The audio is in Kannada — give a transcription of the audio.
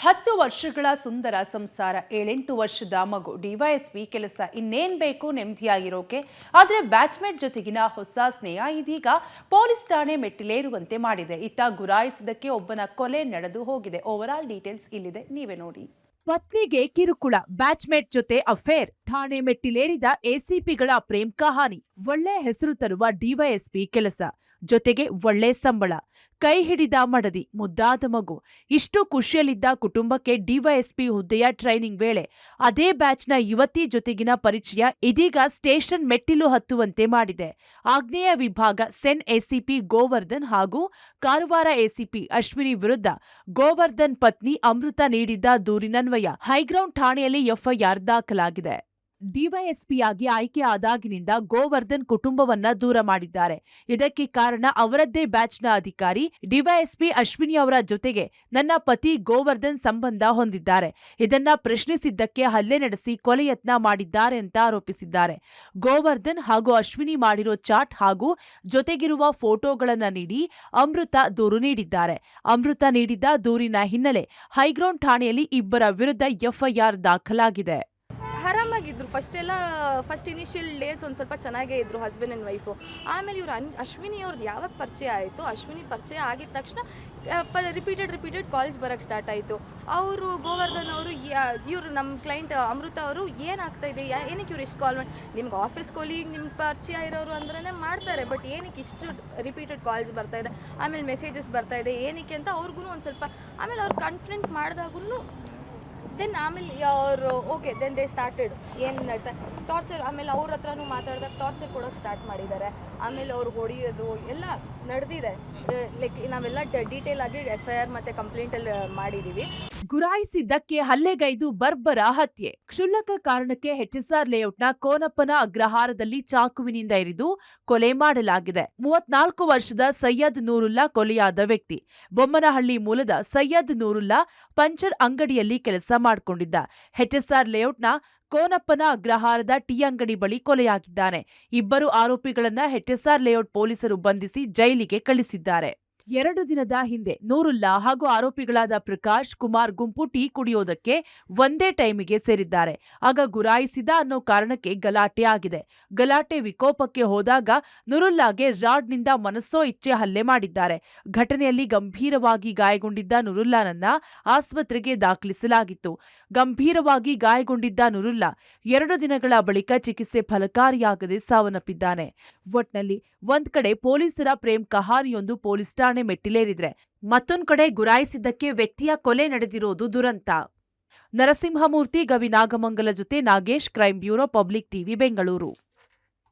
10 ವರ್ಷಗಳ ಸುಂದರ ಸಂಸಾರ, 7-8 ವರ್ಷದ ಮಗು, ಡಿವೈಎಸ್ಪಿ ಕೆಲಸ, ಇನ್ನೇನ್ ಬೇಕು ನೆಮ್ಮದಿಯಾಗಿರೋಕೆ. ಆದ್ರೆ ಬ್ಯಾಚ್ಮೇಟ್ ಜೊತೆಗಿನ ಹೊಸ ಸ್ನೇಹ ಇದೀಗ ಪೊಲೀಸ್ ಠಾಣೆ ಮೆಟ್ಟಿಲೇರುವಂತೆ ಮಾಡಿದೆ. ಇತ್ತ ಗುರಾಯಿಸಿದಕ್ಕೆ ಒಬ್ಬನ ಕೊಲೆ ನಡೆದು ಹೋಗಿದೆ. ಓವರ್ ಆಲ್ ಡೀಟೇಲ್ಸ್ ಇಲ್ಲಿದೆ, ನೀವೇ ನೋಡಿ. ಪತ್ನಿಗೆ ಕಿರುಕುಳ, ಬ್ಯಾಚ್ಮೇಟ್ ಜೊತೆ ಅಫೇರ್, ಠಾಣೆ ಮೆಟ್ಟಿಲೇರಿದ ಎಸಿಪಿಗಳ ಪ್ರೇಮ್ ಕಹಾನಿ. ಒಳ್ಳೆ ಹೆಸರು ತರುವ ಡಿವೈಎಸ್ಪಿ ಕೆಲಸ, ಜೊತೆಗೆ ಒಳ್ಳೆ ಸಂಬಳ, ಕೈ ಹಿಡಿದ ಮಡದಿ, ಮುದ್ದಾದ ಮಗು. ಇಷ್ಟು ಖುಷಿಯಲ್ಲಿದ್ದ ಕುಟುಂಬಕ್ಕೆ ಡಿವೈಎಸ್ಪಿ ಹುದ್ದೆಯ ಟ್ರೈನಿಂಗ್ ವೇಳೆ ಅದೇ ಬ್ಯಾಚ್ನ ಯುವತಿ ಜೊತೆಗಿನ ಪರಿಚಯ ಇದೀಗ ಸ್ಟೇಷನ್ ಮೆಟ್ಟಿಲು ಹತ್ತುವಂತೆ ಮಾಡಿದೆ. ಆಗ್ನೇಯ ವಿಭಾಗ ಸೆನ್ ಎಸಿಪಿ ಗೋವರ್ಧನ್ ಹಾಗೂ ಕಾರವಾರ ಎಸಿಪಿ ಅಶ್ವಿನಿ ವಿರುದ್ಧ ಗೋವರ್ಧನ್ ಪತ್ನಿ ಅಮೃತ ನೀಡಿದ್ದ ದೂರಿನನ್ವಯ ಹೈಗ್ರೌಂಡ್ ಠಾಣೆಯಲ್ಲಿ ಎಫ್ಐಆರ್ ದಾಖಲಾಗಿದೆ. ಡಿವೈಎಸ್ಪಿಯಾಗಿ ಆಯ್ಕೆ ಆದಾಗಿನಿಂದ ಗೋವರ್ಧನ್ ಕುಟುಂಬವನ್ನ ದೂರ ಮಾಡಿದ್ದಾರೆ. ಇದಕ್ಕೆ ಕಾರಣ ಅವರದ್ದೇ ಬ್ಯಾಚ್ನ ಅಧಿಕಾರಿ ಡಿವೈಎಸ್ಪಿ ಅಶ್ವಿನಿ ಅವರ ಜೊತೆಗೆ ನನ್ನ ಪತಿ ಗೋವರ್ಧನ್ ಸಂಬಂಧ ಹೊಂದಿದ್ದಾರೆ. ಇದನ್ನ ಪ್ರಶ್ನಿಸಿದ್ದಕ್ಕೆ ಹಲ್ಲೆ ನಡೆಸಿ ಕೊಲೆ ಯತ್ನ ಮಾಡಿದ್ದಾರೆ ಅಂತ ಆರೋಪಿಸಿದ್ದಾರೆ. ಗೋವರ್ಧನ್ ಹಾಗೂ ಅಶ್ವಿನಿ ಮಾಡಿರೋ ಚಾಟ್ ಹಾಗೂ ಜೊತೆಗಿರುವ ಫೋಟೋಗಳನ್ನ ನೀಡಿ ಅಮೃತ ದೂರು ನೀಡಿದ್ದಾರೆ. ಅಮೃತ ನೀಡಿದ್ದ ದೂರಿನ ಹಿನ್ನೆಲೆ ಹೈಗ್ರೌಂಡ್ ಠಾಣೆಯಲ್ಲಿ ಇಬ್ಬರ ವಿರುದ್ಧ ಎಫ್ಐಆರ್ ದಾಖಲಾಗಿದೆ. ಆರಾಮಾಗಿದ್ರು. ಫಸ್ಟ್ ಇನಿಷಿಯಲ್ ಡೇಸ್ ಒಂದು ಸ್ವಲ್ಪ ಚೆನ್ನಾಗೇ ಇದ್ರು ಹಸ್ಬೆಂಡ್ ಆ್ಯಂಡ್ ವೈಫು. ಆಮೇಲೆ ಇವರು ಅಶ್ವಿನಿ ಅವ್ರದ್ದು ಯಾವಾಗ ಪರಿಚಯ ಆಯಿತು, ಅಶ್ವಿನಿ ಪರಿಚಯ ಆಗಿದ ತಕ್ಷಣ ರಿಪೀಟೆಡ್ ಕಾಲ್ಸ್ ಬರೋಕ್ಕೆ ಸ್ಟಾರ್ಟ್ ಆಯಿತು. ಅವರು ಗೋವರ್ಧನ್ ಅವರು ಇವರು ನಮ್ಮ ಕ್ಲೈಂಟ್ ಅಮೃತ ಅವರು ಏನಾಗ್ತಾ ಇದೆ, ಏನಕ್ಕೆ ಇವ್ರು ಇಷ್ಟು ಕಾಲ್ ಮಾಡಿ, ನಿಮ್ಗೆ ಆಫೀಸ್ ಕೊಲೀಗ್ ನಿಮ್ಮ ಪರಿಚಯ ಇರೋರು ಅಂದ್ರೇ ಮಾಡ್ತಾರೆ, ಬಟ್ ಏನಕ್ಕೆ ಇಷ್ಟು ರಿಪೀಟೆಡ್ ಕಾಲ್ಸ್ ಬರ್ತಾ ಇದೆ, ಆಮೇಲೆ ಮೆಸೇಜಸ್ ಬರ್ತಾ ಇದೆ, ಏನಕ್ಕೆ ಅಂತ ಅವ್ರಿಗೂ ಒಂದು ಸ್ವಲ್ಪ, ಆಮೇಲೆ ಅವ್ರು ಕನ್ಫ್ರಂಟ್ ಮಾಡಿದಾಗೂ ದೆನ್ ಆಮೇಲೆ ಅವರು ಓಕೆ ದೆನ್ ದೇ ಸ್ಟಾರ್ಟೆಡ್ ಏನು ನಡ್ತಾ ಟಾರ್ಚರ್. ಆಮೇಲೆ ಅವ್ರ ಹತ್ರನೂ ಮಾತಾಡಿದಾಗ ಟಾರ್ಚರ್ ಕೊಡೋಕೆ ಸ್ಟಾರ್ಟ್ ಮಾಡಿದ್ದಾರೆ. ಆಮೇಲೆ ಅವ್ರಿಗೆ ಹೊಡಿಯೋದು ಎಲ್ಲ ನಡೆದಿದೆ. ಲೈಕ್ ನಾವೆಲ್ಲ ಡೀಟೇಲ್ ಆಗಿ ಎಫ್ಐಆರ್ ಮತ್ತೆ ಕಂಪ್ಲೇಂಟಲ್ಲಿ ಮಾಡಿದ್ದೀವಿ. ಗುರಾಯಿಸಿದ್ದಕ್ಕೆ ಹಲ್ಲೆಗೈದು ಬರ್ಬರ ಹತ್ಯೆ. ಕ್ಷುಲ್ಲಕ ಕಾರಣಕ್ಕೆ ಹೆಚ್ಎಸ್ಆರ್ ಲೇಔಟ್ನ ಕೋನಪ್ಪನ ಅಗ್ರಹಾರದಲ್ಲಿ ಚಾಕುವಿನಿಂದ ಇರಿದು ಕೊಲೆ ಮಾಡಲಾಗಿದೆ. 34 ವರ್ಷದ ಸೈಯದ್ ನೂರುಲ್ಲಾ ಕೊಲೆಯಾದ ವ್ಯಕ್ತಿ. ಬೊಮ್ಮನಹಳ್ಳಿ ಮೂಲದ ಸೈಯದ್ ನೂರುಲ್ಲಾ ಪಂಚರ್ ಅಂಗಡಿಯಲ್ಲಿ ಕೆಲಸ ಮಾಡಿಕೊಂಡಿದ್ದ. ಹೆಚ್ಎಸ್ಆರ್ ಲೇಔಟ್ನ ಕೋನಪ್ಪನ ಅಗ್ರಹಾರದ ಟೀ ಅಂಗಡಿ ಬಳಿ ಕೊಲೆಯಾಗಿದ್ದಾನೆ. ಇಬ್ಬರು ಆರೋಪಿಗಳನ್ನ ಹೆಚ್ಎಸ್ಆರ್ ಲೇಔಟ್ ಪೊಲೀಸರು ಬಂಧಿಸಿ ಜೈಲಿಗೆ ಕಳಿಸಿದ್ದಾರೆ. 2 ದಿನದ ಹಿಂದೆ ನೂರುಲ್ಲಾ ಹಾಗೂ ಆರೋಪಿಗಳಾದ ಪ್ರಕಾಶ್ ಕುಮಾರ್ ಗುಂಪು ಟೀ ಕುಡಿಯೋದಕ್ಕೆ ಒಂದೇ ಟೈಮಿಗೆ ಸೇರಿದ್ದಾರೆ. ಆಗ ಗುರಾಯಿಸಿದ ಅನ್ನೋ ಕಾರಣಕ್ಕೆ ಗಲಾಟೆ ಆಗಿದೆ. ಗಲಾಟೆ ವಿಕೋಪಕ್ಕೆ ಹೋದಾಗ ನೂರುಲ್ಲಾಗೆ ರಾಡ್ನಿಂದ ಮನಸ್ಸೋ ಇಚ್ಛೆ ಹಲ್ಲೆ ಮಾಡಿದ್ದಾರೆ. ಘಟನೆಯಲ್ಲಿ ಗಂಭೀರವಾಗಿ ಗಾಯಗೊಂಡಿದ್ದ ನೂರುಲ್ಲಾನನ್ನ ಆಸ್ಪತ್ರೆಗೆ ದಾಖಲಿಸಲಾಗಿತ್ತು. ಗಂಭೀರವಾಗಿ ಗಾಯಗೊಂಡಿದ್ದ ನೂರುಲ್ಲಾ 2 ದಿನಗಳ ಬಳಿಕ ಚಿಕಿತ್ಸೆ ಫಲಕಾರಿಯಾಗದೆ ಸಾವನ್ನಪ್ಪಿದ್ದಾನೆ. ಒಟ್ನಲ್ಲಿ ಒಂದ್ ಕಡೆ ಪೊಲೀಸರ ಪ್ರೇಮ್ ಕಹಾನಿಯೊಂದು ಪೊಲೀಸ್ ಠಾಣೆ ಮೆಟ್ಟಿಲೇರಿದ್ರೆ, ಮತ್ತೊಂದ್ ಕಡೆ ಗುರಾಯಿಸಿದ್ದಕ್ಕೆ ವ್ಯಕ್ತಿಯ ಕೊಲೆ ನಡೆದಿರೋದು ದುರಂತ. ನರಸಿಂಹಮೂರ್ತಿ, ಗವಿ ನಾಗಮಂಗಲ ಜೊತೆ Nagesh, crime bureau, public TV, Bengaluru.